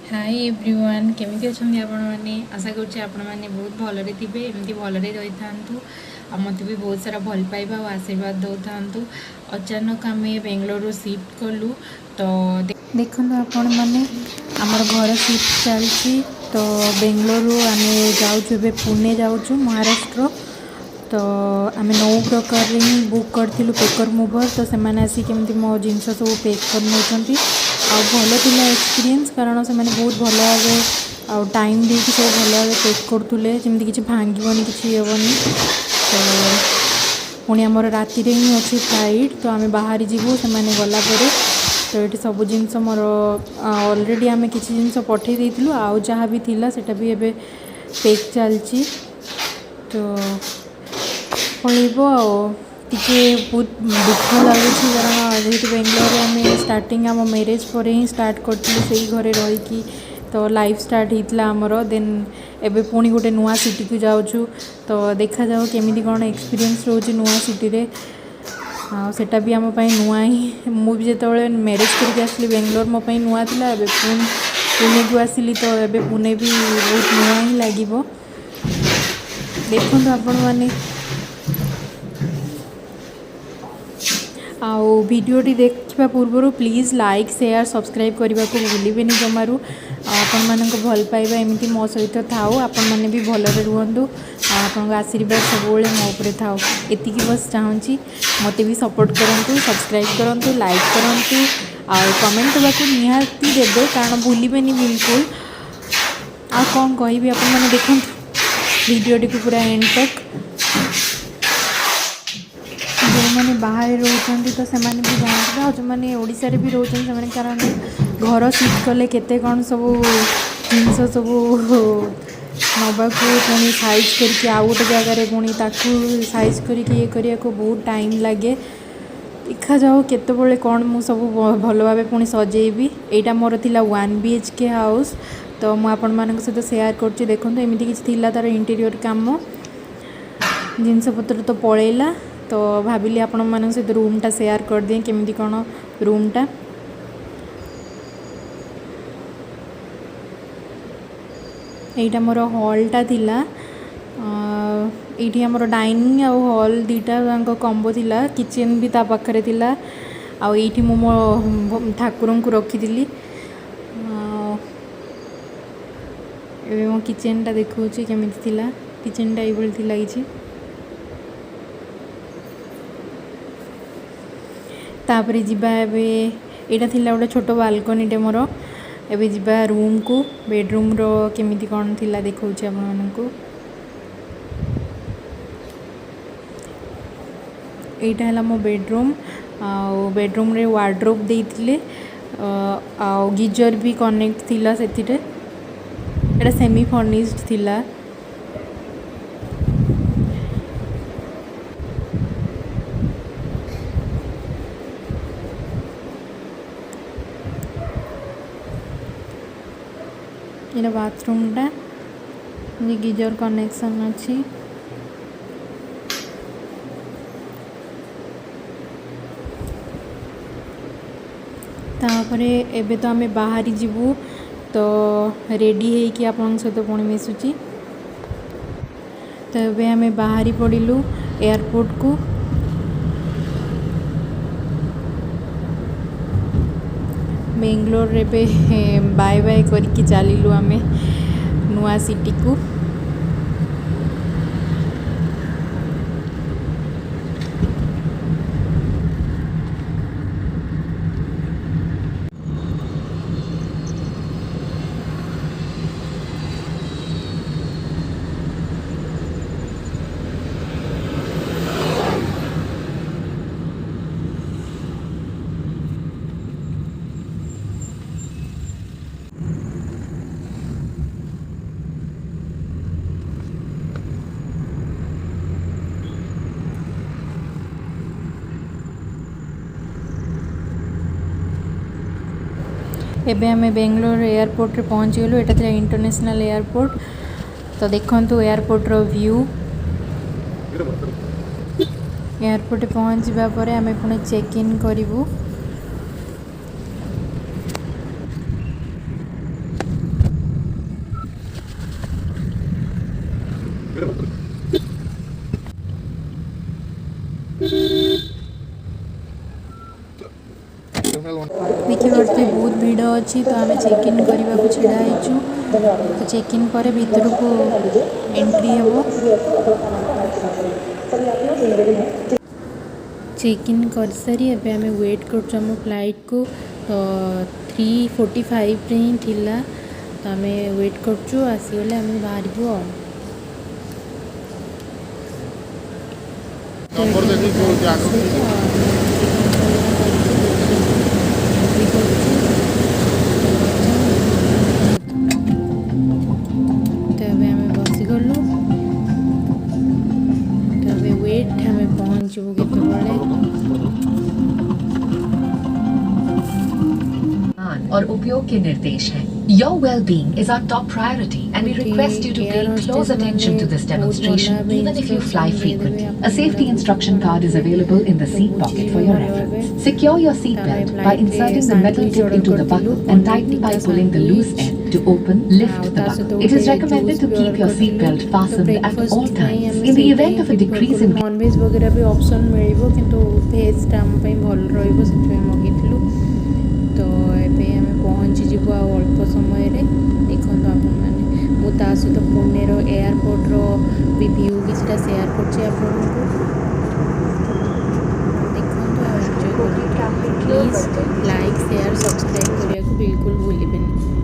Hi everyone केमी अच्छा आपण मैंने आशा करुँचे आपण मैंने बहुत भलरे थे एमती भलरे रही था मत भी बहुत सारा भल पाइबा और आशीर्वाद दौ था। अचानक आम बेंगलोर शिफ्ट कलु तो देखो आपण मैंने आमर घर शिफ्ट चलती तो बेंगलोर आम जाऊे पुणे जाऊँ महाराष्ट्र। तो आम 9 प्रकार ही बुक करूँ पेपर मूवर तो से आसिक मो जिनस सब पैक कर भल था एक्सपीरियंस कारण से बहुत भल भाव टाइम दे सब भल भाव पैक करुले जमी कि भांगन कि हेनी। तो पुणी आमर राति ही अच्छी फ्लाइट तो आम बाहर जीवु से गलापर तो ये सब जिनस मोर अलरेडी आम कि जिन पठे देलु आउ जहाँ भी थिला सेटा भी एबे पैक चलची। तो पलैब टे बहुत दुख लगुच कारण जेहतु बेंगलोर आम स्टार्टिंग आम मैरेज पर ही स्टार्ट करूँ से घरे रहीकि तो लाइफ स्टार्ट होता आमर देन एबे पुणी गोटे नुआ सिटी को जाऊँ तो देखा जाओ केमी कौन एक्सपीरियंस रोचे नुआ सिटी रे सेटा भी आम नुआ ही मुझे जो मैरेज करके आसली बेंगलोर मोपाई नुआ था एबे पुणे को आसली तो एबे पुणे भी बहुत नुआ ही लगे। देखो आपण मैंने आउ वीडियोटी देखा पूर्व प्लीज लाइक शेयर सब्सक्राइब करने को भूलें जमारू आपण मान भल पाइबा एमती मो सहित थाऊ आपण मैंने भी भलरे रुहतु आपण आशीर्वाद सब मो उपर थाऊ एति बस चाहूँगी मत भी सपोर्ट करूँ सब्सक्राइब करूँ लाइक करूँ आ कमेंट देवाक निहाती देवे कारण भूलें बिल्कुल आ कौन कहि आपण मैंने देखो वीडियोटी को पूरा एंड तक जो मैंने बाहर रोचंती तो से भी जानते और जो मैंने ओडिशा रे भी रोचंती से कारण घर शिफ्ट कले केते कौन सब जिनस सब नवा पुणी साइज करके आउ गोटे जगार पुणी साइज करके ये करने को बहुत टाइम लगे। देखा जाओ केतबले कौन मु सब भल भाव पुणी सजेबी एटा मोर थिला 1 BHK हाउस तो मु आपण मान सहित शेयर कर देखो एमती किसी तार इंटीरियर काम जिनस पत्र तो पलैला तो भाविली आपण मान सहित रूमटा शेयर कर दिए केमी कौन रूमटा एटा मोर हॉलटा थिला ये आमर डाइनिंग आउ हॉल दुईटा कम्बो थिला किचन भी ता पाखरे थिला आउ ये मो ठाकुर को रखी मो किचनटा देखा केमी थिला किचनटा ये लगी तापर जीवा एटा थिला गोटे छोट बालकनीटे मोर एबे जीवा रूम को बेडरूम रो केमिति कौन थिला देखौछि आपण मानकु एटा हला मो बेडरूम बेडरूम रे वार्डरोब देइथिले आ गीजर भी कनेक्ट थिला सेथिरे एटा सेमी फर्निश्ड थिला। ये बाथरूमटा गीजर कनेक्शन अच्छी तापरे एबे तो आमे बाहरी जीवु तो रेडी है कि आपन सहित पुणी मिसुची तो एबे आमे बाहरी पड़िलु एयरपोर्ट को बेंगलोर रे बाय बाय करके चलू आम नुआ सिटी को। एबे हमें बेंगलोर एयरपोर्ट रे पहुँच गलु एटा था इंटरनेशनल एयरपोर्ट तो देखंतु एयरपोर्ट रो व्यू एयरपोर्ट पहुँचवा पर आम पुणी चेक इन करूँ देखिए बहुत भीड़ अच्छी तो आम चेक इन करने को छिड़ाईचु तो चेक इन पर भीतर को एंट्री हम चेक इन कर सारी एबे आम वेट कर फ्लाइट को तो 3:45 रे ही थिला तो आम वेट करचु आसीगले आम बाहर बसीगलु वेट आम पहुँचू और उपयोग के निर्देश हैं। Your well-being is our top priority and we request you to pay close attention to this demonstration even if you fly frequently. A safety instruction card is available in the seat pocket for your reference. Secure your seat belt by inserting the metal tip into the buckle and tighten by pulling the loose end to open, lift the buckle. It is recommended to keep your seat belt fastened at all times. In the event of a decrease in non veg वगैरह भी option मिलिबो किंतु veg टा हम पई भल रहइबो सेठै मगितलु तो एबे आम पहुँची जीव अल्प समय देखो आपण मैंने मुझा सहित पुणेर एयरपोर्टर भी व्यू किसी सेयार कर देखो प्लीज लाइक शेयर सब्सक्राइब करने को बिल्कुल भूलें।